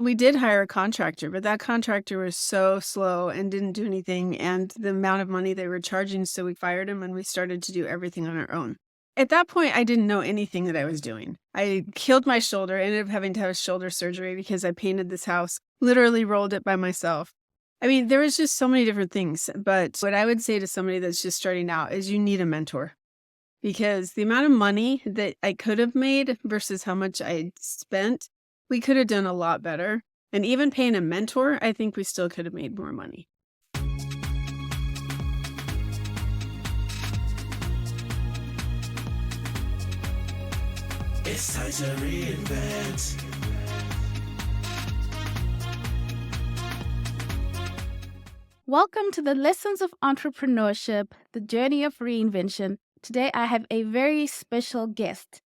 We did hire a contractor, but that contractor was so slow and didn't do anything. And the amount of money they were charging, so we fired him and we started to do everything on our own. At that point, I didn't know anything that I was doing. I killed my shoulder, ended up having to have shoulder surgery because I painted this house, literally rolled it by myself. I mean, there was just so many different things. But what I would say to somebody that's just starting out is you need a mentor, because the amount of money that I could have made versus how much I spent, we could have done a lot better. And even paying a mentor, I think we still could have made more money. It's time to reinvent. Welcome to the Lessons of Entrepreneurship, the journey of reinvention. Today I have a very special guest.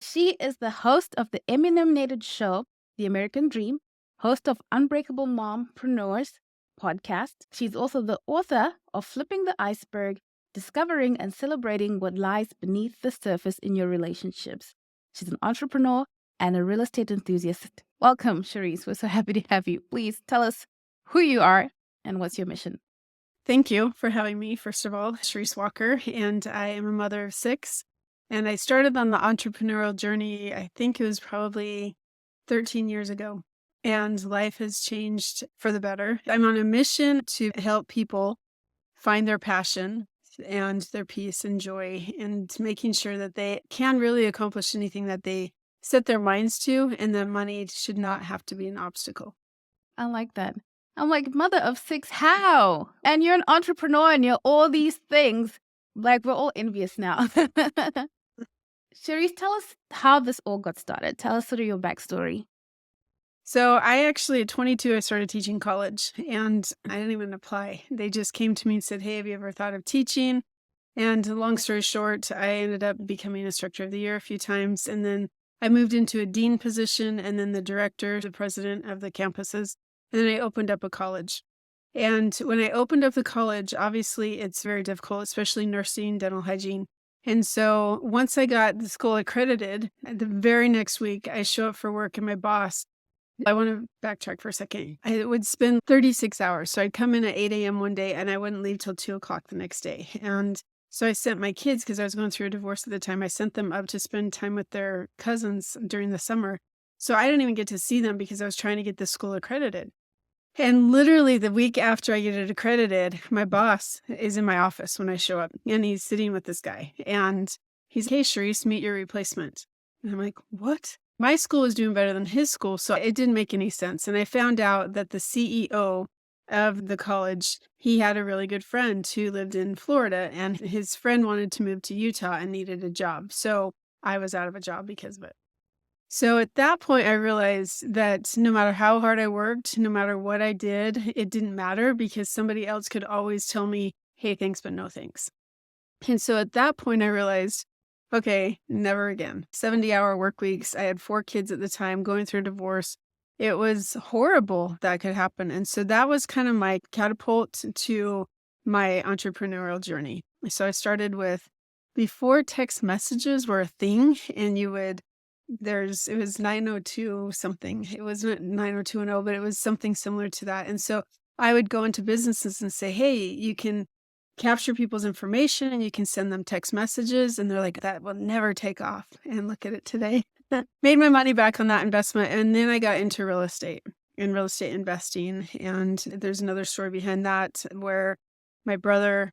She is the host of the Emmy-nominated show, The American Dream, host of Unbreakable Mompreneurs podcast. She's also the author of Flipping the Iceberg, Discovering and Celebrating What Lies Beneath the Surface in Your Relationships. She's an entrepreneur and a real estate enthusiast. Welcome, Charisse. We're so happy to have you. Please tell us who you are and what's your mission. Thank you for having me, first of all. Charisse Walker, and I am a mother of 6. And I started on the entrepreneurial journey, I think it was probably 13 years ago. And life has changed for the better. I'm on a mission to help people find their passion and their peace and joy, and making sure that they can really accomplish anything that they set their minds to, and that money should not have to be an obstacle. I like that. I'm like, mother of 6, how? And you're an entrepreneur and you're all these things. Like, we're all envious now. Charisse, tell us how this all got started. Tell us sort of your backstory. So I actually, at 22, I started teaching college, and I didn't even apply. They just came to me and said, hey, have you ever thought of teaching? And long story short, I ended up becoming Instructor of the Year a few times. And then I moved into a dean position, and then the director, the president of the campuses. And then I opened up a college. And when I opened up the college, obviously it's very difficult, especially nursing, dental hygiene. And so once I got the school accredited, the very next week, I show up for work, and my boss, I want to backtrack for a second. I would spend 36 hours. So I'd come in at 8 a.m. one day, and I wouldn't leave till 2 o'clock the next day. And so I sent my kids, because I was going through a divorce at the time, I sent them up to spend time with their cousins during the summer. So I didn't even get to see them because I was trying to get the school accredited. And literally the week after I get it accredited, my boss is in my office when I show up, and he's sitting with this guy. And he's, hey, Charisse, meet your replacement. And I'm like, what? My school was doing better than his school, so it didn't make any sense. And I found out that the CEO of the college, he had a really good friend who lived in Florida, and his friend wanted to move to Utah and needed a job. So I was out of a job because of it. So at that point, I realized that no matter how hard I worked, no matter what I did, it didn't matter, because somebody else could always tell me, hey, thanks, but no thanks. And so at that point, I realized, okay, never again. 70-hour work weeks. I had 4 kids at the time, going through a divorce. It was horrible that could happen. And so that was kind of my catapult to my entrepreneurial journey. So I started with, before text messages were a thing, and it was 902 something. It wasn't 90210, but it was something similar to that. And so I would go into businesses and say, hey, you can capture people's information and you can send them text messages. And they're like, that will never take off. And look at it today. Made my money back on that investment. And then I got into real estate and real estate investing. And there's another story behind that, where my brother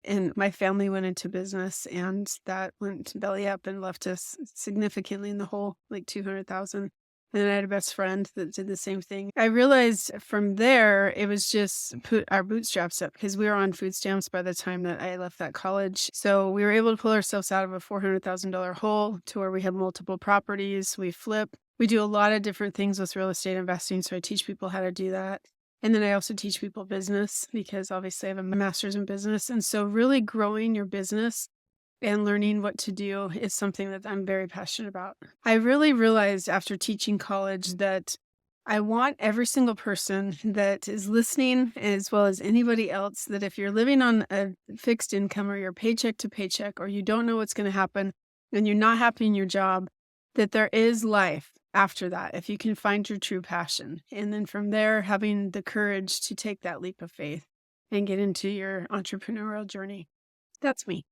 and my family went into business, and that went belly up and left us significantly in the hole, like $200,000. And then I had a best friend that did the same thing. I realized from there, it was just put our bootstraps up, because we were on food stamps by the time that I left that college. So we were able to pull ourselves out of a $400,000 hole to where we had multiple properties. We flip. We do a lot of different things with real estate investing. So I teach people how to do that. And then I also teach people business, because obviously I have a master's in business. And so really growing your business and learning what to do is something that I'm very passionate about. I really realized after teaching college that I want every single person that is listening, as well as anybody else, that if you're living on a fixed income, or you're paycheck to paycheck, or you don't know what's going to happen and you're not happy in your job, that there is life after that, if you can find your true passion. And then from there, having the courage to take that leap of faith and get into your entrepreneurial journey. That's me.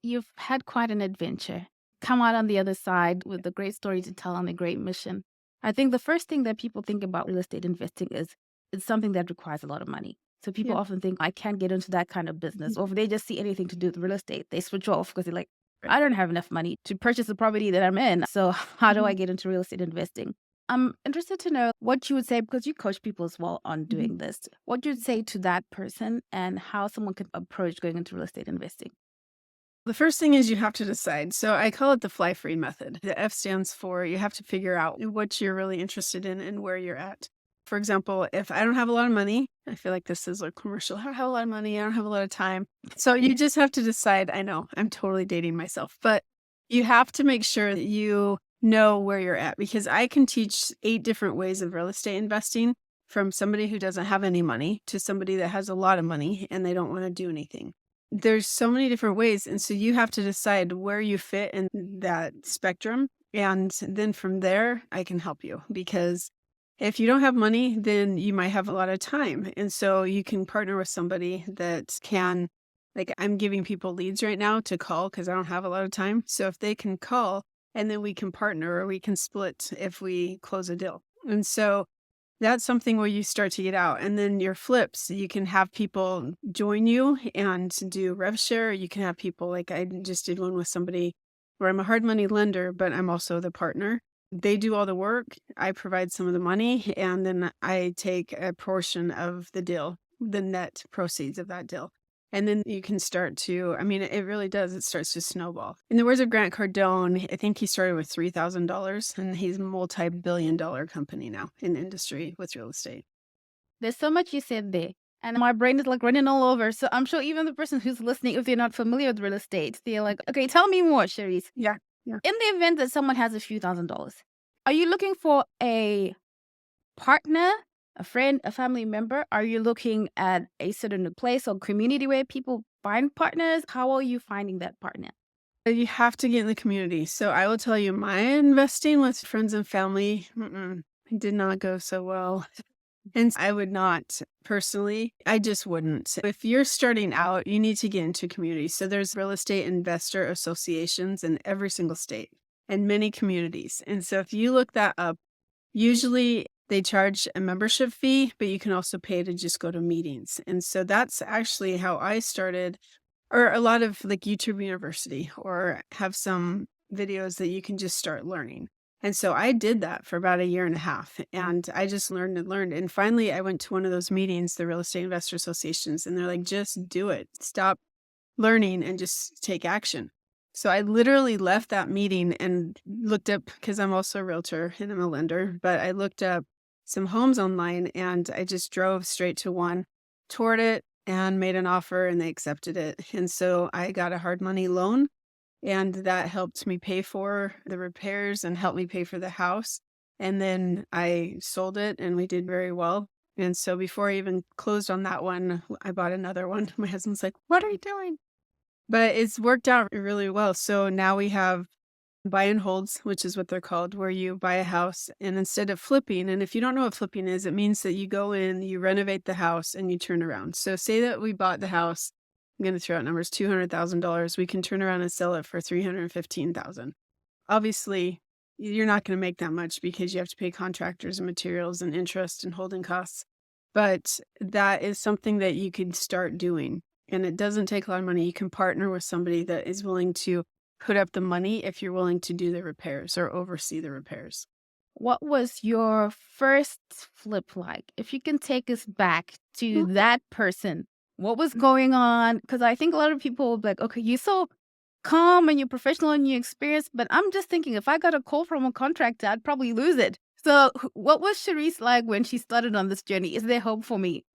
You've had quite an adventure. Come out on the other side with a great story to tell and a great mission. I think the first thing that people think about real estate investing is it's something that requires a lot of money. So people Yeah. often think, I can't get into that kind of business. Or if they just see anything to do with real estate, they switch off because they're like, I don't have enough money to purchase the property that I'm in. So how do I Mhm. get into real estate investing? I'm interested to know what you would say, because you coach people as well on doing this, what you'd say to that person and how someone could approach going into real estate investing. The first thing is you have to decide. So I call it the fly free method. The F stands for you have to figure out what you're really interested in and where you're at. For example, if I don't have a lot of money, I feel like this is a commercial. I don't have a lot of money. I don't have a lot of time. So you just have to decide. I know I'm totally dating myself, but you have to make sure that you know where you're at, because I can teach 8 different ways of real estate investing, from somebody who doesn't have any money to somebody that has a lot of money and they don't want to do anything. There's so many different ways, and so you have to decide where you fit in that spectrum, and then from there, I can help you, because if you don't have money, then you might have a lot of time, and so you can partner with somebody that can, like, I'm giving people leads right now to call because I don't have a lot of time, so if they can call, and then we can partner or we can split if we close a deal, and so that's something where you start to get out. And then your flips, you can have people join you and do rev share. You can have people, like I just did one with somebody where I'm a hard money lender, but I'm also the partner. They do all the work. I provide some of the money, and then I take a portion of the deal, the net proceeds of that deal. And then you can start to, I mean, it really does. It starts to snowball. In the words of Grant Cardone, I think he started with $3,000, and he's a multi-billion-dollar company now in the industry with real estate. There's so much you said there. And my brain is like running all over. So I'm sure even the person who's listening, if they're not familiar with real estate, they're like, okay, tell me more, Charisse. Yeah. Yeah. In the event that someone has a few $1,000s, are you looking for a partner, a friend, a family member? Are you looking at a certain place or community where people find partners? How are you finding that partner? You have to get in the community. So I will tell you, my investing with friends and family did not go so well. And I would not personally, I just wouldn't. If you're starting out, you need to get into community. So there's real estate investor associations in every single state and many communities. And so if you look that up, usually they charge a membership fee, but you can also pay to just go to meetings. And so that's actually how I started, or a lot of like YouTube University, or have some videos that you can just start learning. And so I did that for about a year and a half, and I just learned and learned. And finally, I went to one of those meetings, the Real Estate Investor Associations, and they're like, just do it. Stop learning and just take action. So I literally left that meeting and looked up, because I'm also a realtor and I'm a lender, but I looked up some homes online, and I just drove straight to one, toured it, and made an offer, and they accepted it. And so I got a hard money loan, and that helped me pay for the repairs and helped me pay for the house. And then I sold it, and we did very well. And so before I even closed on that one, I bought another one. My husband's like, "What are you doing?" But it's worked out really well. So now we have buy and holds, which is what they're called, where you buy a house and instead of flipping, and if you don't know what flipping is, it means that you go in, you renovate the house, and you turn around. So say that we bought the house, I'm going to throw out numbers, $200,000, we can turn around and sell it for $315,000. Obviously, you're not going to make that much because you have to pay contractors and materials and interest and holding costs. But that is something that you can start doing. And it doesn't take a lot of money. You can partner with somebody that is willing to put up the money if you're willing to do the repairs or oversee the repairs. What was your first flip like? If you can take us back to that person, what was going on? Because I think a lot of people will be like, okay, you're so calm and you're professional and you experienced, but I'm just thinking if I got a call from a contractor, I'd probably lose it. So what was Charisse like when she started on this journey? Is there hope for me?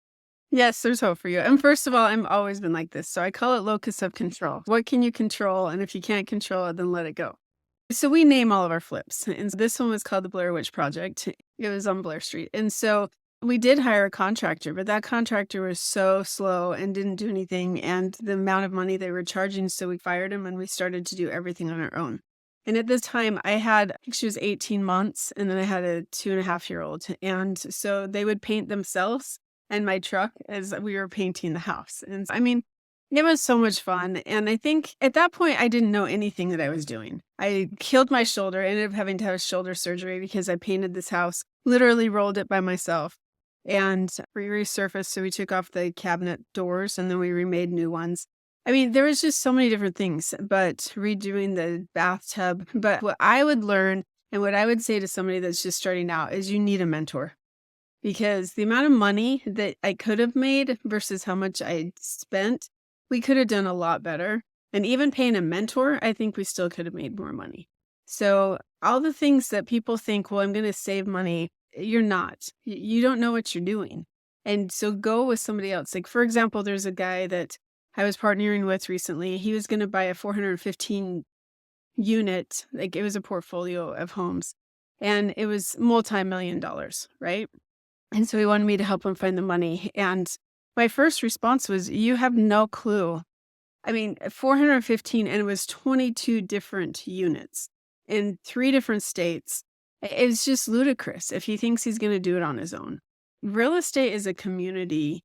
Yes, there's hope for you. And first of all, I've always been like this. So I call it locus of control. What can you control? And if you can't control it, then let it go. So we name all of our flips. And this one was called the Blair Witch Project. It was on Blair Street. And so we did hire a contractor, but that contractor was so slow and didn't do anything. And the amount of money they were charging, so we fired him and we started to do everything on our own. And at this time, I think she was 18 months, and then I had a 2.5-year-old. And so they would paint themselves and my truck as we were painting the house. And I mean, it was so much fun. And I think at that point, I didn't know anything that I was doing. I killed my shoulder. I ended up having to have shoulder surgery because I painted this house, literally rolled it by myself. And we resurfaced. So we took off the cabinet doors and then we remade new ones. I mean, there was just so many different things, but redoing the bathtub. But what I would learn and what I would say to somebody that's just starting out is you need a mentor, because the amount of money that I could have made versus how much I spent, we could have done a lot better. And even paying a mentor, I think we still could have made more money. So all the things that people think, well, I'm going to save money, you're not. You don't know what you're doing. And so go with somebody else. Like, for example, there's a guy that I was partnering with recently. He was going to buy a 415 unit, like it was a portfolio of homes, and it was multi-million dollars, right? And so he wanted me to help him find the money. And my first response was, you have no clue. I mean, 415, and it was 22 different units in 3 different states. It's just ludicrous if he thinks he's going to do it on his own. Real estate is a community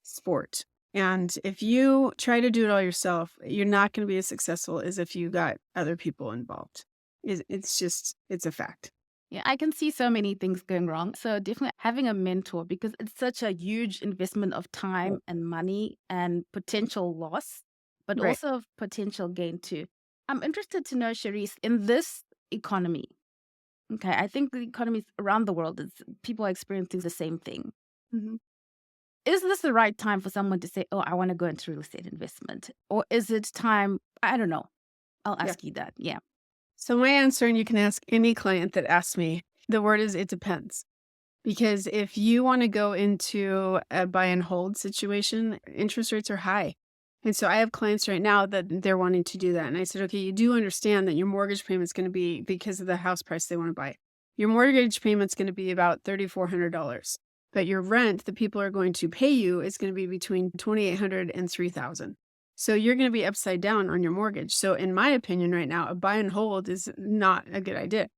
sport. And if you try to do it all yourself, you're not going to be as successful as if you got other people involved. It's a fact. Yeah, I can see so many things going wrong. So definitely having a mentor, because it's such a huge investment of time and money and potential loss, but Right. also of potential gain too. I'm interested to know, Charisse, in this economy. Okay, I think the economies around the world, people are experiencing the same thing. Mhm. Is this the right time for someone to say, oh, I want to go into real estate investment? Or is it time? I don't know. I'll Yeah. ask you that. Yeah. So my answer, and you can ask any client that asks me, the word is it depends. Because if you want to go into a buy and hold situation, interest rates are high. And so I have clients right now that they're wanting to do that. And I said, okay, you do understand that your mortgage payment is going to be, because of the house price they want to buy, your mortgage payment's going to be about $3,400. But your rent, the people are going to pay you, is going to be between $2,800 and $3,000. So you're going to be upside down on your mortgage. So in my opinion right now, a buy and hold is not a good idea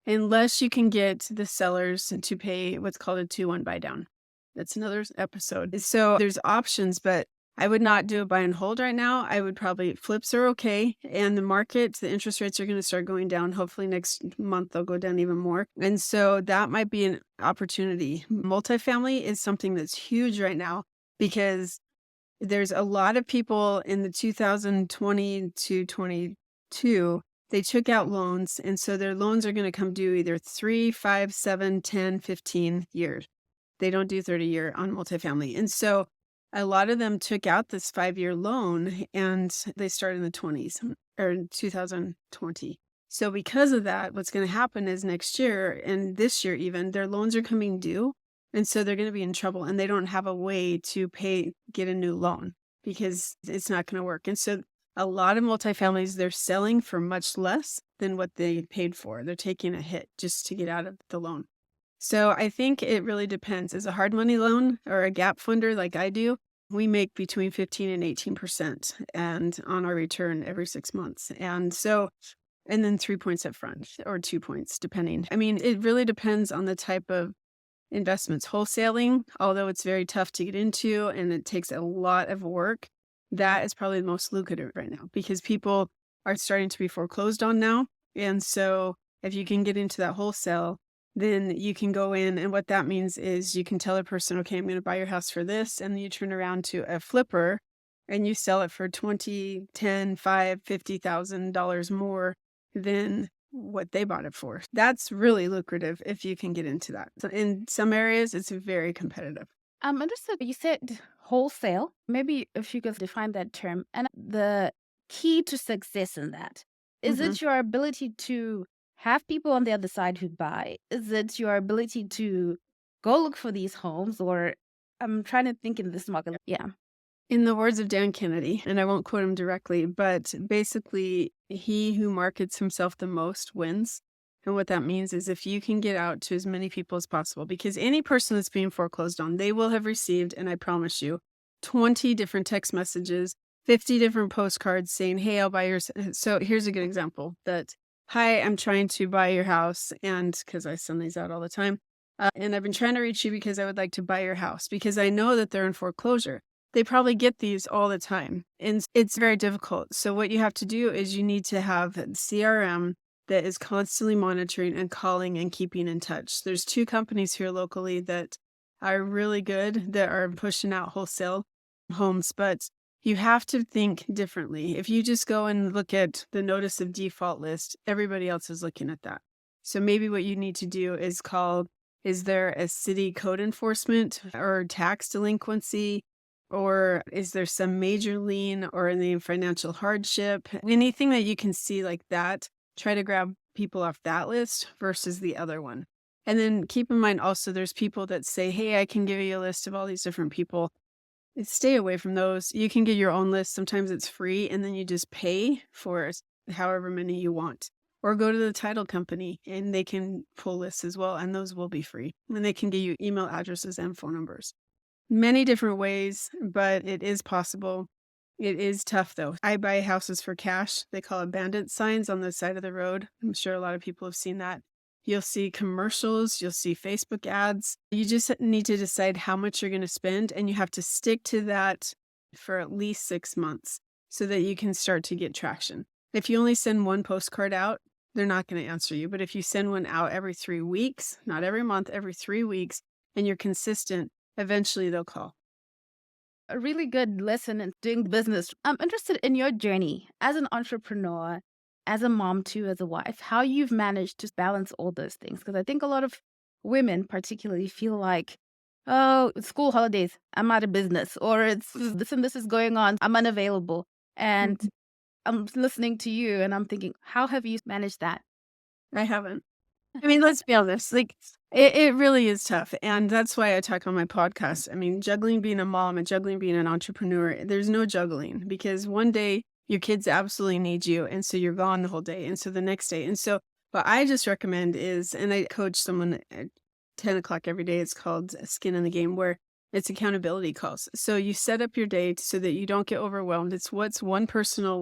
unless you can get the sellers to pay what's called a 2-1 buy down. That's another episode. So there's options, but I would not do a buy and hold right now. I would probably, flips are okay. And the market, the interest rates are going to start going down. Hopefully next month, they'll go down even more. And so that might be an opportunity. Multifamily is something that's huge right now because there's a lot of people in the 2020 to 22, they took out loans. And so their loans are going to come due either 3, 5, 7, 10, 15 years. They don't do 30-year on multifamily. And so a lot of them took out this 5-year loan and they started in the 20s or 2020. So because of that, what's going to happen is next year and this year even, their loans are coming due. And so they're going to be in trouble and they don't have a way to get a new loan because it's not going to work. And so a lot of multifamilies, they're selling for much less than what they paid for. They're taking a hit just to get out of the loan. So I think it really depends. As a hard money loan or a gap funder like I do, we make between 15 and 18% and on our return every 6 months. And then 3 points up front or 2 points, depending. I mean, it really depends on the type of investments. Wholesaling, although it's very tough to get into and it takes a lot of work, that is probably the most lucrative right now because people are starting to be foreclosed on now. And so if you can get into that wholesale, then you can go in. And what that means is you can tell a person, okay, I'm going to buy your house for this. And then you turn around to a flipper and you sell it for $20, $10, $5, $50,000 more than what they bought it for. That's really lucrative if you can get into that. So in some areas, it's very competitive. I'm interested. You said wholesale. Maybe if you could define that term and the key to success in that. Is it your ability to have people on the other side who buy? Is it your ability to go look for these homes? Or I'm trying to think in this market. Yeah. In the words of Dan Kennedy, and I won't quote him directly, but basically, he who markets himself the most wins. And what that means is if you can get out to as many people as possible, because any person that's being foreclosed on, they will have received, and I promise you, 20 different text messages, 50 different postcards saying, hey, I'll buy yours. So here's a good example that hi, I'm trying to buy your house. And because I send these out all the time. And I've been trying to reach you because I would like to buy your house because I know that they're in foreclosure. They probably get these all the time and it's very difficult. So, what you have to do is you need to have a CRM that is constantly monitoring and calling and keeping in touch. There's two companies here locally that are really good that are pushing out wholesale homes, but you have to think differently. If you just go and look at the notice of default list, everybody else is looking at that. So maybe what you need to do is call, is there a city code enforcement or tax delinquency? Or is there some major lien or any financial hardship? Anything that you can see like that, try to grab people off that list versus the other one. And then keep in mind also, there's people that say, hey, I can give you a list of all these different people. Stay away from those. You can get your own list. Sometimes it's free, and then you just pay for however many you want. Or go to the title company, and they can pull lists as well, and those will be free. And they can give you email addresses and phone numbers. Many different ways, but it is possible. It is tough, though. I buy houses for cash. They call it bandit signs on the side of the road. I'm sure a lot of people have seen that. You'll see commercials, you'll see Facebook ads. You just need to decide how much you're going to spend, and you have to stick to that for at least 6 months so that you can start to get traction. If you only send one postcard out, they're not going to answer you. But if you send one out every 3 weeks, not every month, every 3 weeks, and you're consistent, eventually they'll call. A really good lesson in doing business. I'm interested in your journey as an entrepreneur, as a mom too, as a wife, how you've managed to balance all those things. Because I think a lot of women particularly feel like, oh, it's school holidays, I'm out of business, or it's this and this is going on, I'm unavailable. And Mhm. I'm listening to you and I'm thinking, how have you managed that? I haven't. I mean, let's be honest, like it really is tough. And that's why I talk on my podcast. I mean, juggling being a mom and juggling being an entrepreneur, there's no juggling because one day your kids absolutely need you. And so you're gone the whole day. And so the next day. And so what I just recommend is, and I coach someone at 10 o'clock every day, it's called Skin in the Game, where it's accountability calls. So you set up your day so that you don't get overwhelmed. It's what's one professional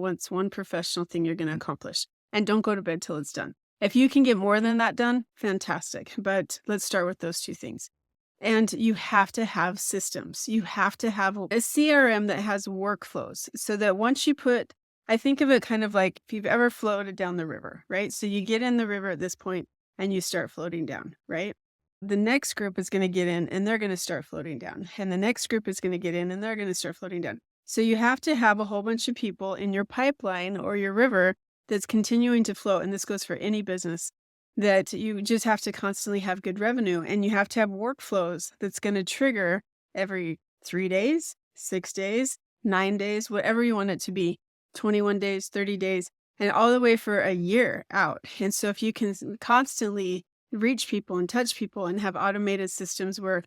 thing you're going to accomplish. And don't go to bed till it's done. If you can get more than that done, fantastic. But let's start with those two things. And you have to have systems. You have to have a CRM that has workflows so that once you put, I think of it kind of like if you've ever floated down the river, right? So you get in the river at this point and you start floating down, right? The next group is going to get in and they're going to start floating down. And the next group is going to get in and they're going to start floating down. So you have to have a whole bunch of people in your pipeline or your river that's continuing to float, and this goes for any business, that you just have to constantly have good revenue, and you have to have workflows that's going to trigger every 3 days, 6 days, 9 days, whatever you want it to be, 21 days, 30 days, and all the way for a year out. And so if you can constantly reach people and touch people and have automated systems where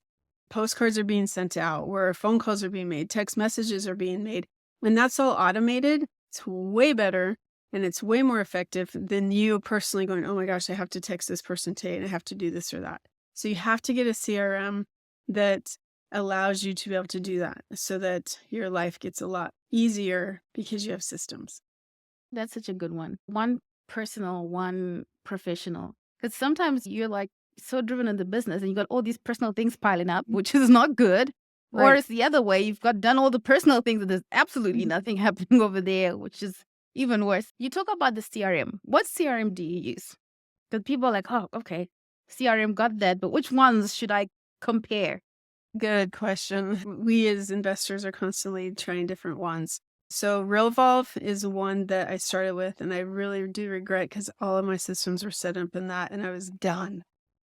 postcards are being sent out, where phone calls are being made, text messages are being made, when that's all automated, it's way better and it's way more effective than you personally going, oh my gosh, I have to text this person today and I have to do this or that. So you have to get a CRM that allows you to be able to do that so that your life gets a lot easier because you have systems. That's such a good one. One personal, one professional. Because sometimes you're like so driven in the business and you got all these personal things piling up, which is not good. Or Right. it's the other way. You've got done all the personal things and there's absolutely nothing happening over there, which is even worse. You talk about the CRM. What CRM do you use? Because people are like, oh, okay, CRM got that, but which ones should I compare? Good question. We as investors are constantly trying different ones. So RealVolve is one that I started with, and I really do regret because all of my systems were set up in that, and I was done.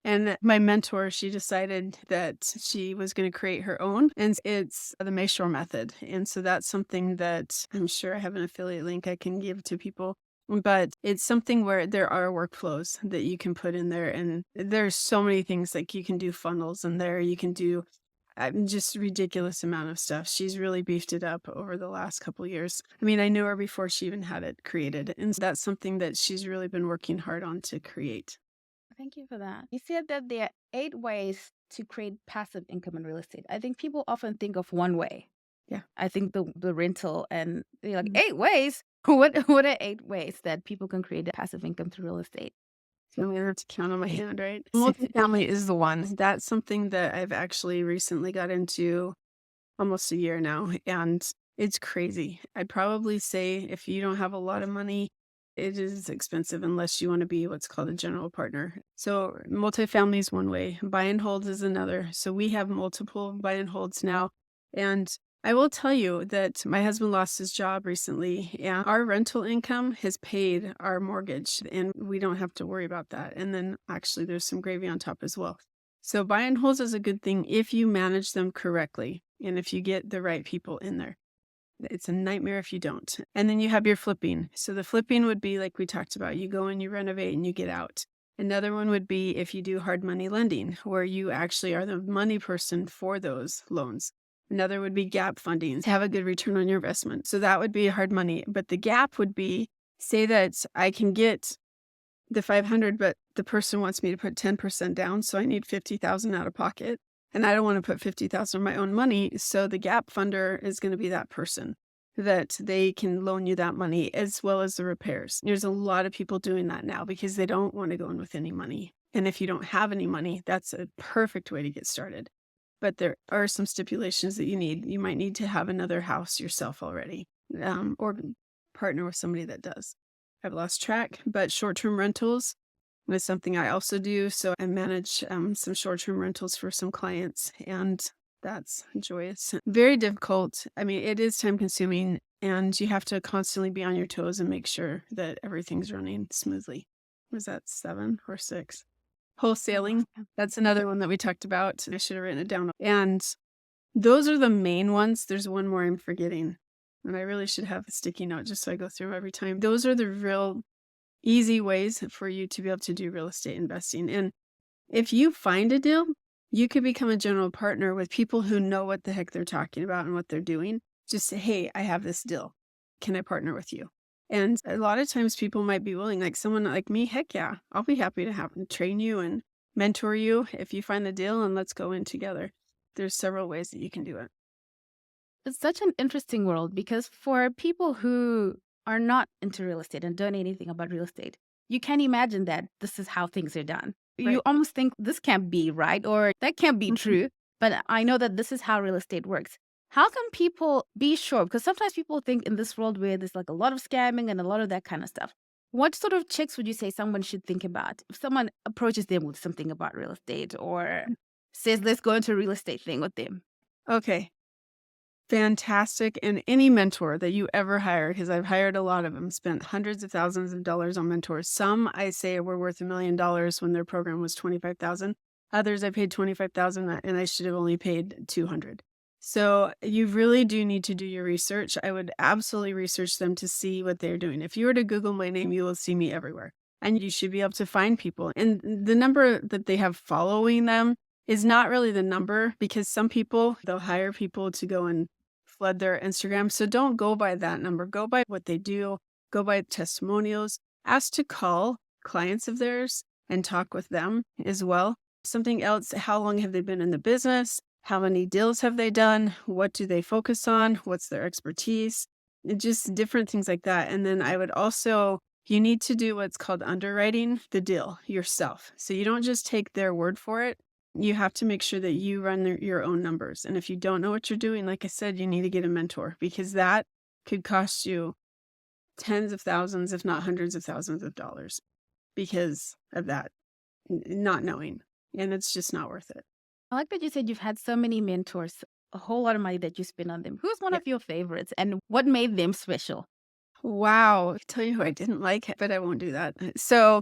And my mentor, she decided that she was going to create her own, and it's the Mayshore method. And so that's something that I'm sure I have an affiliate link I can give to people. But it's something where there are workflows that you can put in there. And there's so many things like you can do funnels in there. You can do just ridiculous amount of stuff. She's really beefed it up over the last couple of years. I mean, I knew her before she even had it created. And that's something that she's really been working hard on to create. Thank you for that. You said that there are 8 ways to create passive income in real estate. I think people often think of one way. Yeah. I think the rental and they're like, 8 ways? What are 8 ways that people can create a passive income through real estate? So I'm gonna have to count on my hand, right? Multifamily is the one. That's something that I've actually recently got into almost a year now, and it's crazy. I'd probably say if you don't have a lot of money, it is expensive unless you want to be what's called a general partner. So multifamily is one way, buy and hold is another. So we have multiple buy and holds now. And I will tell you that my husband lost his job recently, and our rental income has paid our mortgage, and we don't have to worry about that. And then actually, there's some gravy on top as well. So buy and holds is a good thing if you manage them correctly and if you get the right people in there. It's a nightmare if you don't. And then you have your flipping. So the flipping would be like we talked about. You go and you renovate and you get out. Another one would be if you do hard money lending, where you actually are the money person for those loans. Another would be gap funding, to have a good return on your investment. So that would be hard money. But the gap would be, say that I can get the 500, but the person wants me to put 10% down. So I need 50,000 out of pocket. And I don't want to put 50,000 of my own money. So the gap funder is going to be that person that they can loan you that money as well as the repairs. There's a lot of people doing that now because they don't want to go in with any money. And if you don't have any money, that's a perfect way to get started. But there are some stipulations that you need. You might need to have another house yourself already, or partner with somebody that does. I've lost track, but short-term rentals is something I also do. So I manage some short-term rentals for some clients, and that's joyous. Very difficult. I mean, it is time-consuming, and you have to constantly be on your toes and make sure that everything's running smoothly. Was that 7 or 6? Wholesaling, that's another one that we talked about. I should have written it down. And those are the main ones. There's one more I'm forgetting, and I really should have a sticky note just so I go through them every time. Those are the real easy ways for you to be able to do real estate investing. And if you find a deal, you could become a general partner with people who know what the heck they're talking about and what they're doing. Just say, hey, I have this deal. Can I partner with you? And a lot of times people might be willing, like someone like me, heck yeah, I'll be happy to train you and mentor you if you find the deal, and let's go in together. There's several ways that you can do it. It's such an interesting world because for people who are not into real estate and don't know anything about real estate, you can imagine that this is how things are done. Right. You almost think this can't be right or that can't be Mhm. true, but I know that this is how real estate works. How can people be sure? Because sometimes people think in this world where there's like a lot of scamming and a lot of that kind of stuff. What sort of checks would you say someone should think about if someone approaches them with something about real estate or says, let's go into a real estate thing with them? Okay. Fantastic. And any mentor that you ever hire, because I've hired a lot of them, spent hundreds of thousands of dollars on mentors. Some I say were worth $1 million when their program was 25,000. Others I paid 25,000 and I should have only paid 200. So you really do need to do your research. I would absolutely research them to see what they're doing. If you were to Google my name, you will see me everywhere. And you should be able to find people. And the number that they have following them is not really the number, because some people, they'll hire people to go and flood their Instagram. So don't go by that number. Go by what they do. Go by testimonials. Ask to call clients of theirs and talk with them as well. Something else, how long have they been in the business? How many deals have they done? What do they focus on? What's their expertise? Just different things like that. And then I would also, you need to do what's called underwriting the deal yourself. So you don't just take their word for it. You have to make sure that you run your own numbers. And if you don't know what you're doing, like I said, you need to get a mentor, because that could cost you tens of thousands, if not hundreds of thousands of dollars because of that not knowing. And it's just not worth it. I like that you said you've had so many mentors, a whole lot of money that you spend on them. Who's one Yeah. of your favorites and what made them special? Wow. I tell you who I didn't like, but I won't do that. So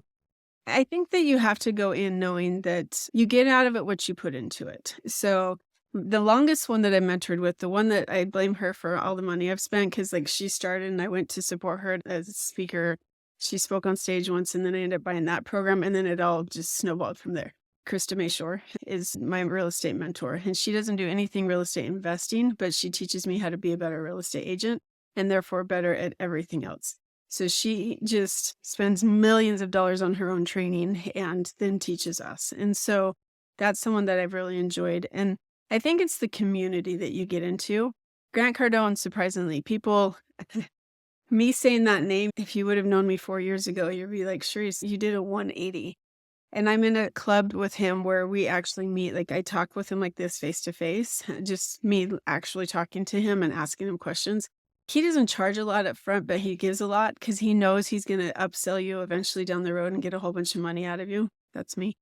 I think that you have to go in knowing that you get out of it what you put into it. So the longest one that I mentored with, the one that I blame her for all the money I've spent, because like she started and I went to support her as a speaker. She spoke on stage once, and then I ended up buying that program, and then it all just snowballed from there. Krista Mayshore is my real estate mentor, and she doesn't do anything real estate investing, but she teaches me how to be a better real estate agent and therefore better at everything else. So she just spends millions of dollars on her own training and then teaches us. And so that's someone that I've really enjoyed. And I think it's the community that you get into. Grant Cardone, surprisingly, people Me saying that name, if you would have known me 4 years ago, you'd be like, Charisse, you did a 180. And I'm in a club with him where we actually meet. Like I talk with him like this face to face, just me actually talking to him and asking him questions. He doesn't charge a lot up front, but he gives a lot because he knows he's going to upsell you eventually down the road and get a whole bunch of money out of you. That's me.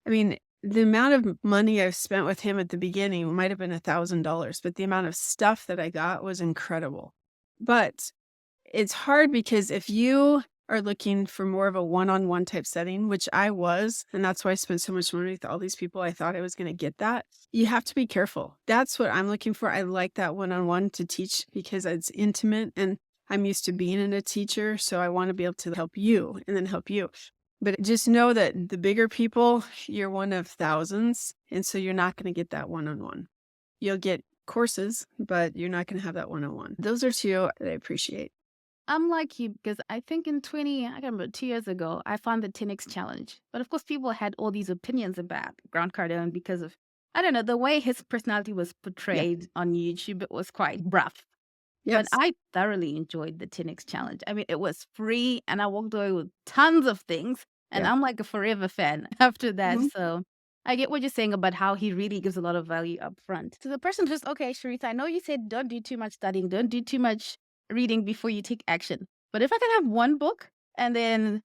I mean, the amount of money I've spent with him at the beginning might have been $1,000, but the amount of stuff that I got was incredible. But it's hard because if you are looking for more of a one-on-one type setting, which I was, and that's why I spent so much money with all these people, I thought I was going to get that. You have to be careful. That's what I'm looking for. I like that one-on-one to teach because it's intimate and I'm used to being a teacher. So I want to be able to help you and then help you. But just know that the bigger people, you're one of thousands. And so you're not going to get that one-on-one. You'll get courses, but you're not going to have that one-on-one. Those are two that I appreciate. I'm like you because I think I can't remember, 2 years ago, I found the 10X challenge. But of course, people had all these opinions about Grant Cardone because of, I don't know, the way his personality was portrayed on YouTube. It was quite rough. Yes. But I thoroughly enjoyed the 10X challenge. I mean, it was free and I walked away with tons of things. And Yeah. I'm like a forever fan after that. Mhm. So I get what you're saying about how he really gives a lot of value up front. To the person who's, okay, Charisse, I know you said don't do too much studying, don't do too much reading before you take action. But if I can have one book and then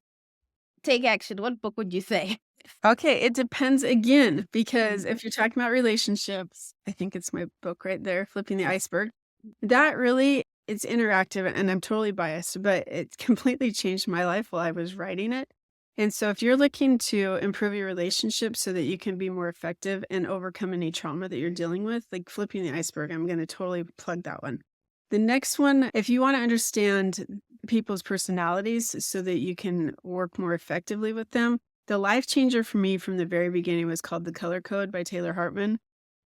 take action, what book would you say? Okay, it depends again, because if you're talking about relationships, I think it's my book right there, Flipping the Iceberg. That really, it's interactive and I'm totally biased, but it completely changed my life while I was writing it. And so if you're looking to improve your relationship so that you can be more effective and overcome any trauma that you're dealing with, like Flipping the Iceberg, I'm going to totally plug that one. The next one, if you want to understand people's personalities so that you can work more effectively with them, the life changer for me from the very beginning was called The Color Code by Taylor Hartman.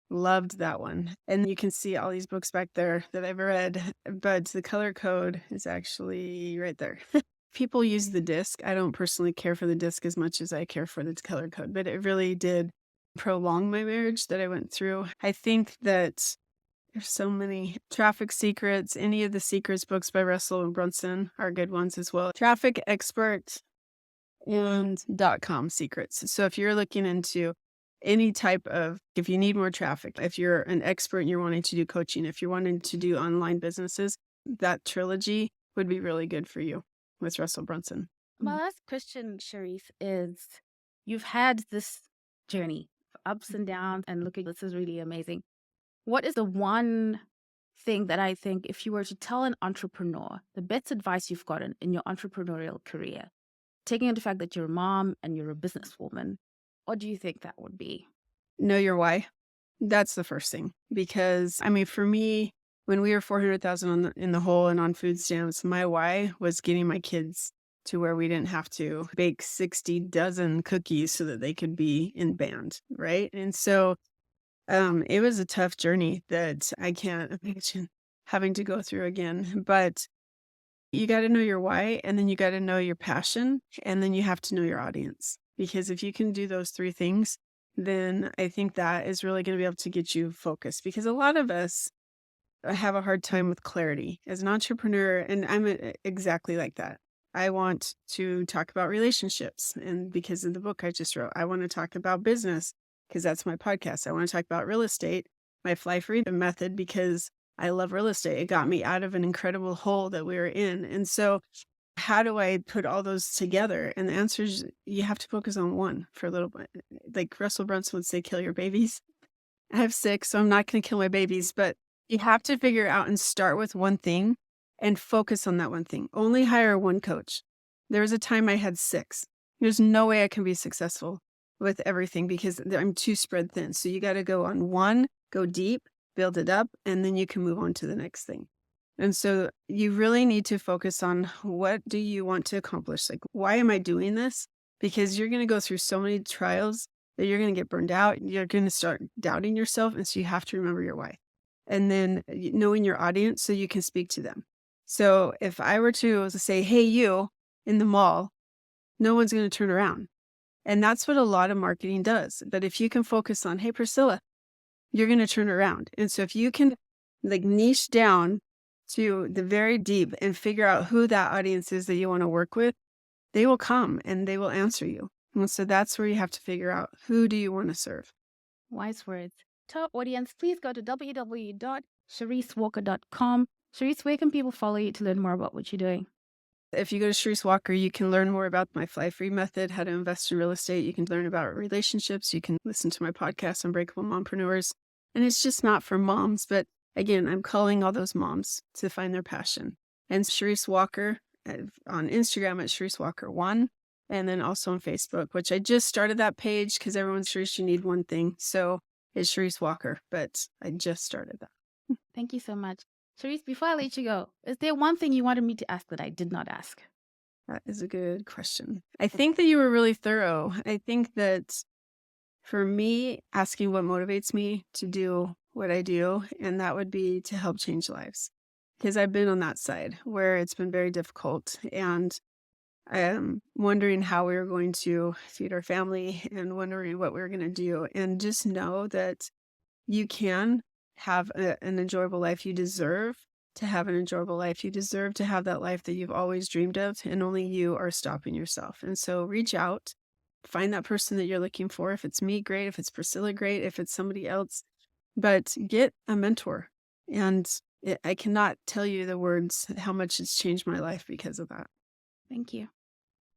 Loved that one. And you can see all these books back there that I've read, but The Color Code is actually right there. People use the disc. I don't personally care for the disc as much as I care for the Color Code, but it really did prolong my marriage that I went through. I think that there's so many Traffic Secrets. Any of the Secrets books by Russell Brunson are good ones as well. Traffic Expert and .com secrets. So if you're looking into any type of, if you need more traffic, if you're an expert and you're wanting to do coaching, if you're wanting to do online businesses, that trilogy would be really good for you with Russell Brunson. My last question, Charisse, is you've had this journey of ups and downs and looking, this is really amazing. What is the one thing that I think if you were to tell an entrepreneur, the best advice you've gotten in your entrepreneurial career, taking into the fact that you're a mom and you're a businesswoman, what do you think that would be? Know your why. That's the first thing. Because, I mean, for me, when we were 400,000 in the hole and on food stamps, my why was getting my kids to where we didn't have to bake 60 dozen cookies so that they could be in band, right? And so it was a tough journey that I can't imagine having to go through again. But you got to know your why, and then you got to know your passion, and then you have to know your audience. Because if you can do those three things, then I think that is really going to be able to get you focused. Because a lot of us have a hard time with clarity as an entrepreneur, and I'm exactly like that. I want to talk about relationships, and because of the book I just wrote, I want to talk about business because that's my podcast. I want to talk about real estate, my Fly Free method, because I love real estate. It got me out of an incredible hole that we were in. And so how do I put all those together? And the answer is you have to focus on one for a little bit. Like Russell Brunson would say, kill your babies. I have 6, so I'm not going to kill my babies, but you have to figure out and start with one thing and focus on that one thing. Only hire one coach. There was a time I had 6. There's no way I can be successful with everything because I'm too spread thin. So you got to go on one, go deep, build it up, and then you can move on to the next thing. And so you really need to focus on what do you want to accomplish? Like, why am I doing this? Because you're going to go through so many trials that you're going to get burned out. You're going to start doubting yourself. And so you have to remember your why. And then knowing your audience so you can speak to them. So if I were to say, hey, you in the mall, no one's going to turn around. And that's what a lot of marketing does. But if you can focus on, hey, Priscilla, you're going to turn around. And so if you can like niche down to the very deep and figure out who that audience is that you want to work with, they will come and they will answer you. And so that's where you have to figure out, who do you want to serve? Wise words. To our audience, please go to www.charissewalker.com. Charisse, where can people follow you to learn more about what you're doing? If you go to Charisse Walker, you can learn more about my fly-free method, how to invest in real estate. You can learn about relationships. You can listen to my podcast, Unbreakable Mompreneurs. And it's just not for moms, but again, I'm calling all those moms to find their passion. And Charisse Walker on Instagram at Charisse Walker 1, and then also on Facebook, which I just started that page because everyone's Charisse, you need one thing. So it's Charisse Walker, but I just started that. Thank you so much. Charisse, before I let you go, is there one thing you wanted me to ask that I did not ask? That is a good question. I think that you were really thorough. I think that for me, asking what motivates me to do what I do, and that would be to help change lives. Because I've been on that side where it's been very difficult, and I'm wondering how we were going to feed our family and wondering what we were going to do. And just know that you can have an enjoyable life. You deserve to have an enjoyable life. You deserve to have that life that you've always dreamed of, and only you are stopping yourself. And so reach out, find that person that you're looking for. If it's me, great. If it's Priscilla, great. If it's somebody else, but get a mentor. And I cannot tell you the words, how much it's changed my life because of that. Thank you.